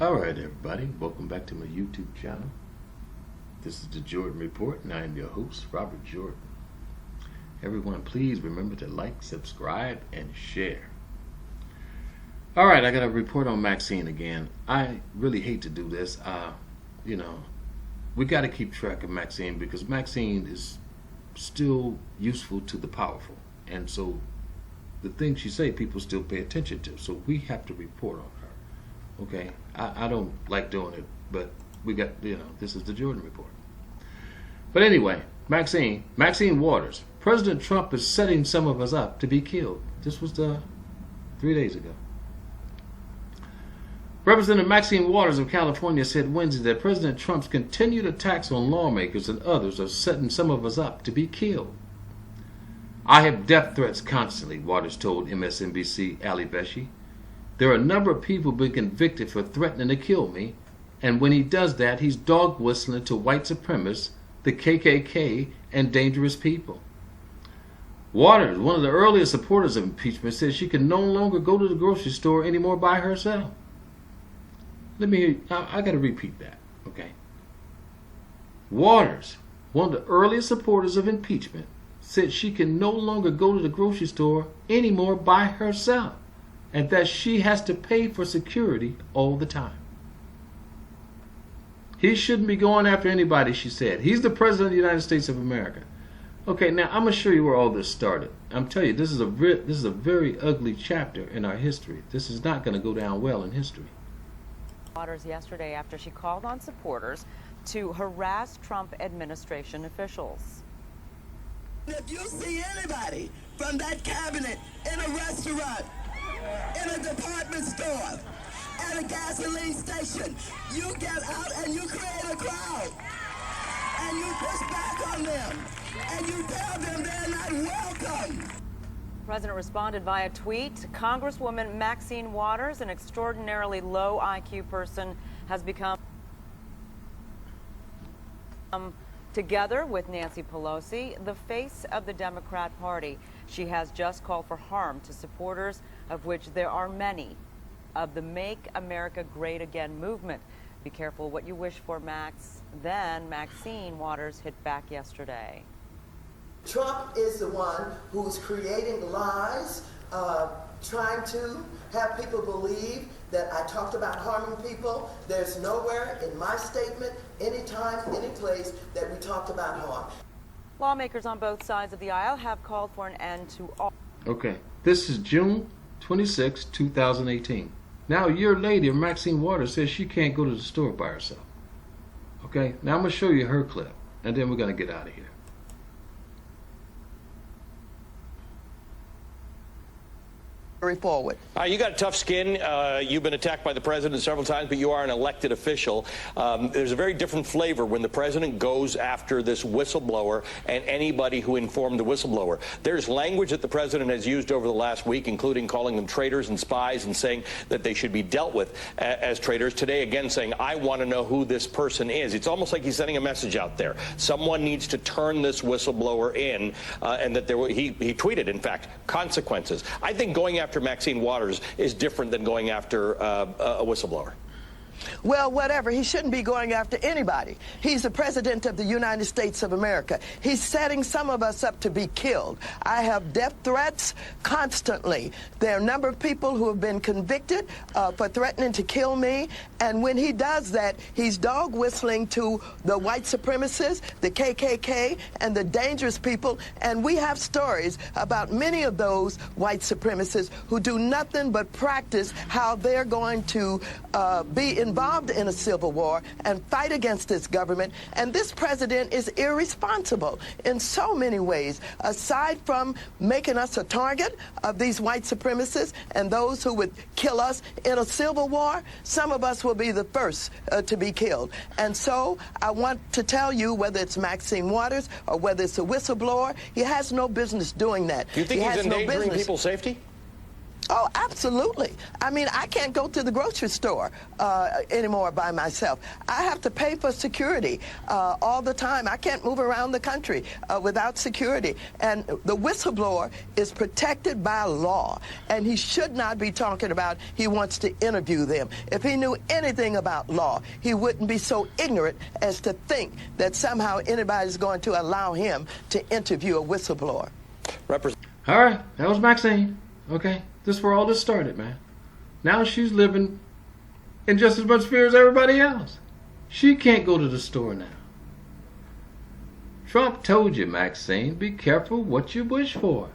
Alright everybody, welcome back to my YouTube channel. This is the Jordan Report and I am your host, Robert Jordan. Everyone please remember to like, subscribe, and share. Alright, I got a report on Maxine again. I really hate to do this. We got to keep track of Maxine because Maxine is still useful to the powerful. And so the things she say, people still pay attention to. So we have to report on her. Okay, I don't like doing it, but we got, this is the Jordan Report. But anyway, Maxine Waters. President Trump is setting some of us up to be killed. This was 3 days ago. Representative Maxine Waters of California said Wednesday that President Trump's continued attacks on lawmakers and others are setting some of us up to be killed. I have death threats constantly, Waters told MSNBC Ali Beshi. There are a number of people being convicted for threatening to kill me, and when he does that, he's dog whistling to white supremacists, the KKK, and dangerous people. Waters, one of the earliest supporters of impeachment, says she can no longer go to the grocery store anymore by herself. Let me hear, I got to repeat that, okay? Waters, one of the earliest supporters of impeachment, said she can no longer go to the grocery store anymore by herself, and that she has to pay for security all the time. He shouldn't be going after anybody, she said. He's the President of the United States of America. Okay, now I'm going to show you where all this started. I'm telling you, this is a very ugly chapter in our history. This is not going to go down well in history. Waters yesterday after she called on supporters to harass Trump administration officials. If you see anybody from that cabinet in a restaurant, in a department store, at a gasoline station, you get out and you create a crowd. And you push back on them. And you tell them they're not welcome. The president responded via tweet. Congresswoman Maxine Waters, an extraordinarily low IQ person, has become together with Nancy Pelosi, the face of the Democrat Party. She has just called for harm to supporters, of which there are many, of the Make America Great Again movement. Be careful what you wish for, Max. Then Maxine Waters hit back yesterday. Trump is the one who's creating lies, trying to have people believe that I talked about harming people. There's nowhere in my statement, anytime, any place, that we talked about harm. Lawmakers on both sides of the aisle have called for an end to all. Okay, this is June 26, 2018. Now, a year later, Maxine Waters says she can't go to the store by herself. Okay, now I'm going to show you her clip, and then we're going to get out of here. Forward. You got tough skin. You've been attacked by the president several times, but you are an elected official. There's a very different flavor when the president goes after this whistleblower and anybody who informed the whistleblower. There's language that the president has used over the last week, including calling them traitors and spies and saying that they should be dealt with as traitors. Today, again, saying, I want to know who this person is. It's almost like he's sending a message out there. Someone needs to turn this whistleblower in, and that he tweeted, in fact, consequences. I think going after Maxine Waters is different than going after a whistleblower. Well, whatever. He shouldn't be going after anybody. He's the president of the United States of America. He's setting some of us up to be killed. I have death threats constantly. There are a number of people who have been convicted for threatening to kill me. And when he does that, he's dog whistling to the white supremacists, the KKK, and the dangerous people. And we have stories about many of those white supremacists who do nothing but practice how they're going to be involved in a civil war and fight against this government. And this president is irresponsible in so many ways. Aside from making us a target of these white supremacists and those who would kill us in a civil war, some of us will be the first to be killed. And so I want to tell you, whether it's Maxine Waters or whether it's a whistleblower, he has no business doing that. Do you think he's endangering people's safety? Oh, absolutely. I mean, I can't go to the grocery store anymore by myself. I have to pay for security all the time. I can't move around the country without security. And the whistleblower is protected by law, and he should not be talking about he wants to interview them. If he knew anything about law, he wouldn't be so ignorant as to think that somehow anybody's going to allow him to interview a whistleblower. All right, that was Maxine. Okay, this is where all this started, man. Now she's living in just as much fear as everybody else. She can't go to the store now. Trump told you, Maxine, be careful what you wish for.